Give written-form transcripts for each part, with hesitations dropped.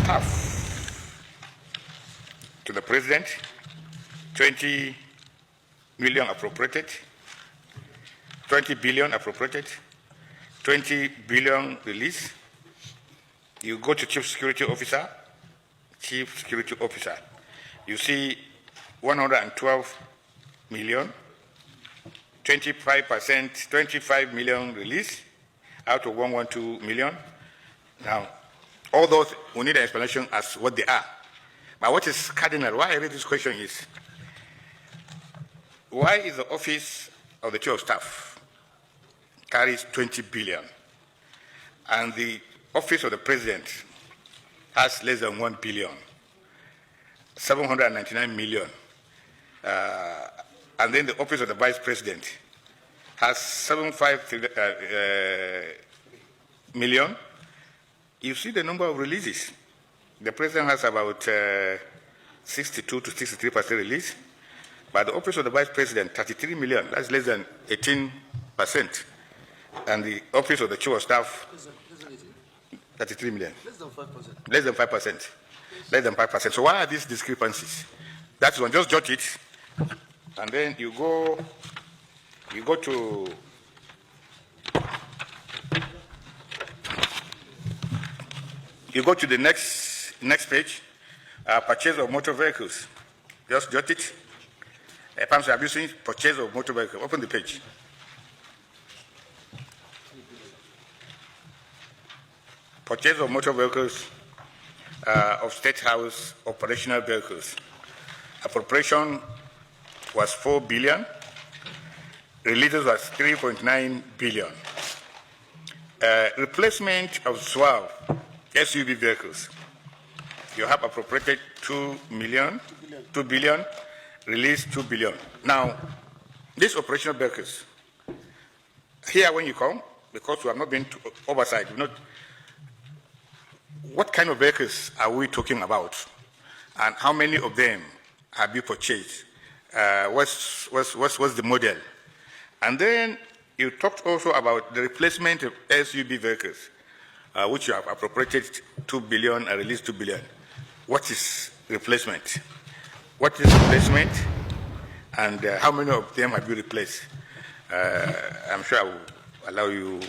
staff. To the president, 20 million appropriated, 20 billion appropriated, 20 billion release. You go to chief security officer, you see 112 million, 25%, 25 million release out of 112 million. Now, all those, we need an explanation as what they are. But what is cardinal, why I raise this question is, why is the office of the chief of staff carries 20 billion and the office of the president has less than 1 billion, 799 million, and then the office of the vice president has 75 million? You see the number of releases. The president has about 62 to 63% release, but the office of the vice president, 33 million, that's less than 18%. And the office of the chief of staff, 33 million. Less than 5%. Less than 5%. Less than 5%. So why are these discrepancies? That's one. Just jot it, and then you go to the next page. Purchase of motor vehicles. Just jot it. Pumps are abusing purchase of motor vehicles. Open the page. Purchase of motor vehicles of State House operational vehicles. Appropriation was 4 billion. Releases was 3.9 billion. Replacement of 12 SUV vehicles. You have appropriated 2 billion, released 2 billion. Now, these operational vehicles, here when you come, because we have not been to oversight, what kind of vehicles are we talking about? And how many of them have you purchased? What's the model? And then you talked also about the replacement of SUV vehicles, which you have appropriated 2 billion and released 2 billion. What is replacement? What is replacement? And how many of them have you replaced? I'm sure I will allow you.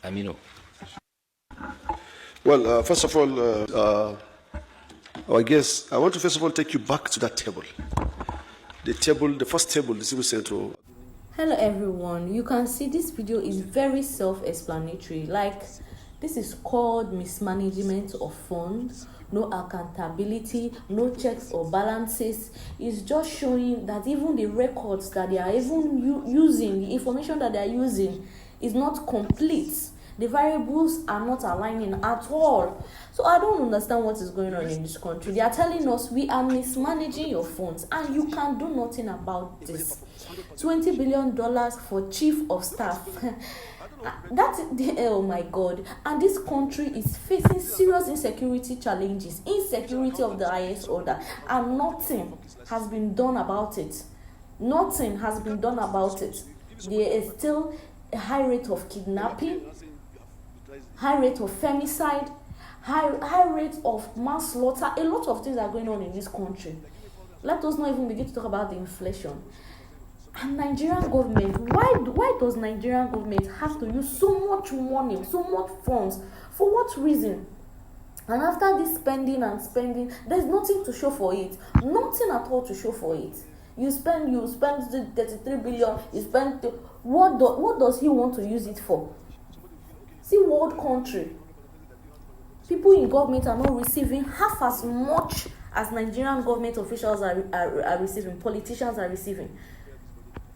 Amino. Well, first of all, I guess I want to first of all take you back to that table. The first table, the civil central. Hello everyone, you can see this video is very self-explanatory. Like, this is called mismanagement of funds, no accountability, no checks or balances. It's just showing that even the records that they are even using, the information that they are using is not complete. The variables are not aligning at all. So I don't understand what is going on in this country. They are telling us we are mismanaging your funds and you can do nothing about this. $20 billion for chief of staff. Oh my God. And this country is facing serious insecurity challenges, insecurity of the highest order, and nothing has been done about it. Nothing has been done about it. There is still a high rate of kidnapping, high rate of femicide, high rate of manslaughter. A lot of things are going on in this country. Let us not even begin to talk about the inflation. And Nigerian government, why does Nigerian government have to use so much money, so much funds? For what reason? And after this spending, there's nothing to show for it. Nothing at all to show for it. You spend 33 billion, you spend, what does he want to use it for? See, world country, people in government are not receiving half as much as Nigerian government officials are receiving, politicians are receiving.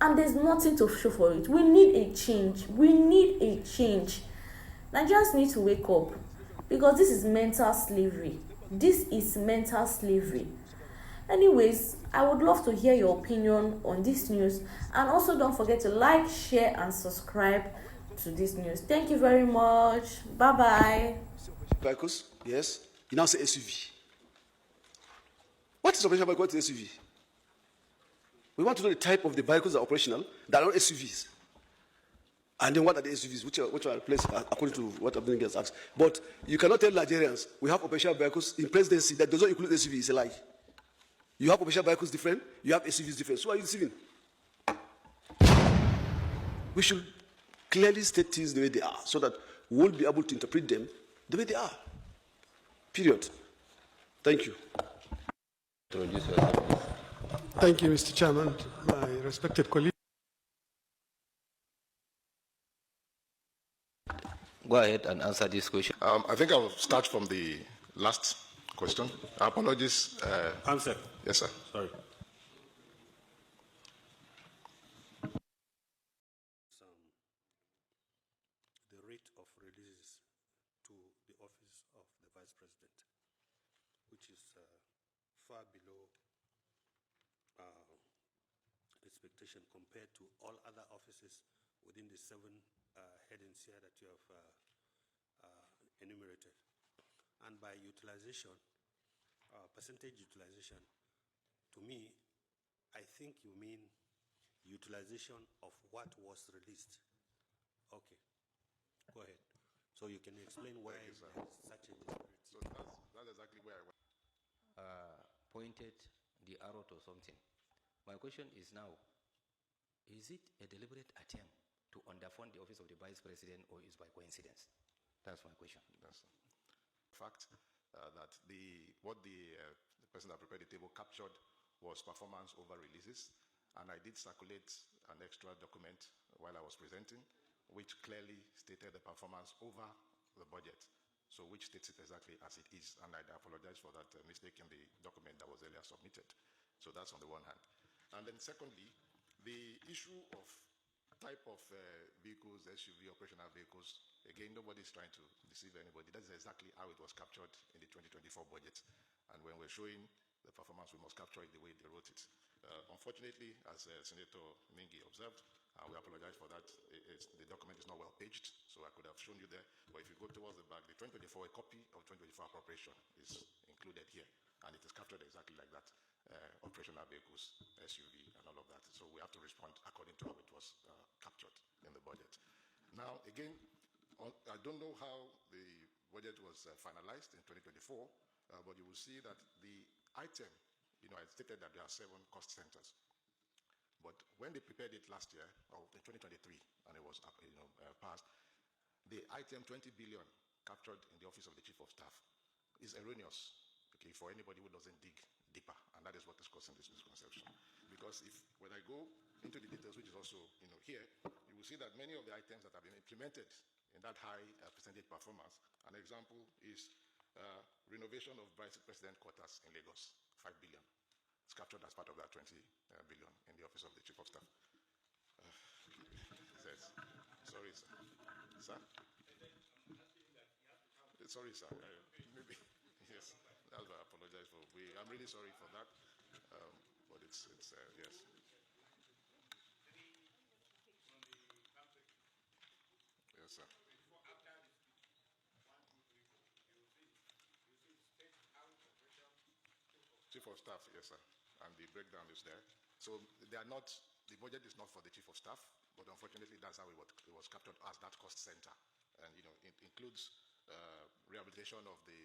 And there's nothing to show for it. We need a change. Nigerians need to wake up, because this is mental slavery. Anyways, I would love to hear your opinion on this news, and also don't forget to like, share and subscribe to this news. Thank you very much. Bye. Vehicles, yes. You now say SUV. What is operational vehicle? What is SUV? We want to know the type of the vehicles that are operational that are not SUVs. And then what are the SUVs, which are placed according to what Abdul gets asked. But you cannot tell Nigerians, we have operational vehicles in presidency that does not include SUVs. It's a lie. You have operational vehicles different, you have SUVs different. So are you deceiving? We should clearly state things the way they are so that we will be able to interpret them the way they are. Period. Thank you. Thank you, Mr. Chairman. My respected colleague. Go ahead and answer this question. I think I'll start from the last question. Apologies. Answer. Yes, sir. Sorry. The rate of releases to the office of the Vice President, which is far below expectation compared to all other offices within the 7 headings here that you have enumerated. And by utilization, percentage utilization, to me, I think you mean utilization of what was released. Okay, go ahead. So you can explain why there is such a disparity. So that's exactly where I went. Pointed the arrow to something. My question is now, is it a deliberate attempt to underfund the office of the Vice President, or is by coincidence? That's my question. That's fact that what the person that prepared the table captured was performance over releases, and I did circulate an extra document while I was presenting, which clearly stated the performance over the budget, so which states it exactly as it is, and I apologize for that mistake in the document that was earlier submitted. So that's on the one hand. And then secondly, the issue of type of vehicles, SUV, operational vehicles, again, nobody's trying to deceive anybody. That's exactly how it was captured in the 2024 budget. And when we're showing the performance, we must capture it the way they wrote it. Unfortunately, as Senator Mingi observed, we apologize for that. The document is not well paged, so I could have shown you there. But if you go towards the back, the 2024, a copy of 2024 appropriation is included here, and it is captured exactly like that. Operational vehicles, SUV, and all of that. So we have to respond according to how it was captured in the budget. Now, again, I don't know how the budget was finalized in 2024, but you will see that the item, I stated that there are 7 cost centers. But when they prepared it last year, or in 2023, and it was passed, the item 20 billion captured in the office of the Chief of Staff is erroneous, okay, for anybody who doesn't dig deeper, and that is what is causing this misconception. Because when I go into the details, which is also here, you will see that many of the items that have been implemented in that high percentage performance, an example is renovation of Vice President quarters in Lagos, 5 billion. It's captured as part of that 20 billion in the office of the Chief of Staff. Sorry, sir. Sir? Sorry, sir. Maybe. Yes. That's what I apologize for. I'm really sorry for that. But it's yes. Yes, sir. Chief of Staff, yes, sir. And the breakdown is there. So they are not, the budget is not for the Chief of Staff, but unfortunately that's how it was captured as that cost center. And, it includes rehabilitation of the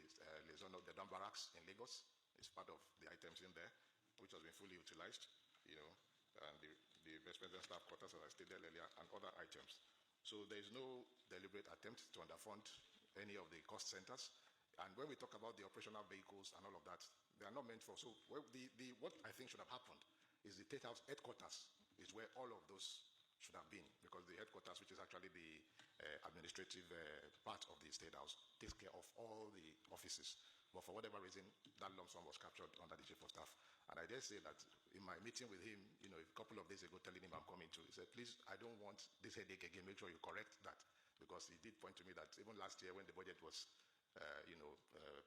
liaison of the Dam Barracks in Lagos. It's part of the items in there, which has been fully utilized, and the Vice President Staff quarters, as I stated earlier, and other items. So there is no deliberate attempt to underfund any of the cost centers. And when we talk about the operational vehicles and all of that, they are not meant for. So what I think should have happened is the State House headquarters is where all of those should have been, because the headquarters, which is actually the administrative part of the State House, takes care of all the offices. But for whatever reason, that lump sum was captured under the Chief of Staff. And I dare say that in my meeting with him, a couple of days ago, telling him I'm coming to, he said, please, I don't want this headache again. Make sure you correct that. Because he did point to me that even last year when the budget was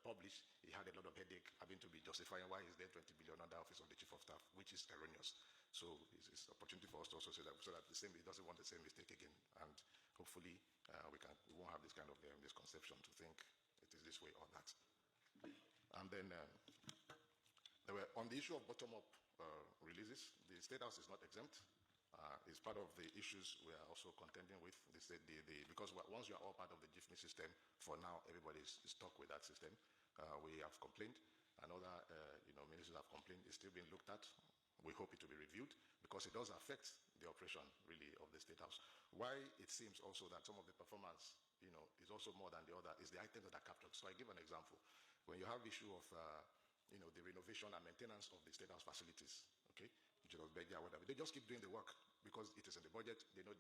published, he had a lot of headache having to be justifying why is there 20 billion under the office of the Chief of Staff, which is erroneous. So it's an opportunity for us to also say that, so that he doesn't want the same mistake again. And hopefully we won't have this kind of misconception to think it is this way or that. And then on the issue of bottom-up releases, the State House is not exempt. It's part of the issues we are also contending with. Because once you are all part of the GIFMI system, for now, everybody is stuck with that system. We have complained, and other ministries have complained. It's still being looked at. We hope it will be reviewed because it does affect the operation, really, of the State House. Why it seems also that some of the performance, is also more than the other is the items that are captured. So I give an example. When you have issue of, the renovation and maintenance of the State House facilities, okay, whatever, they just keep doing the work because it is in the budget. They know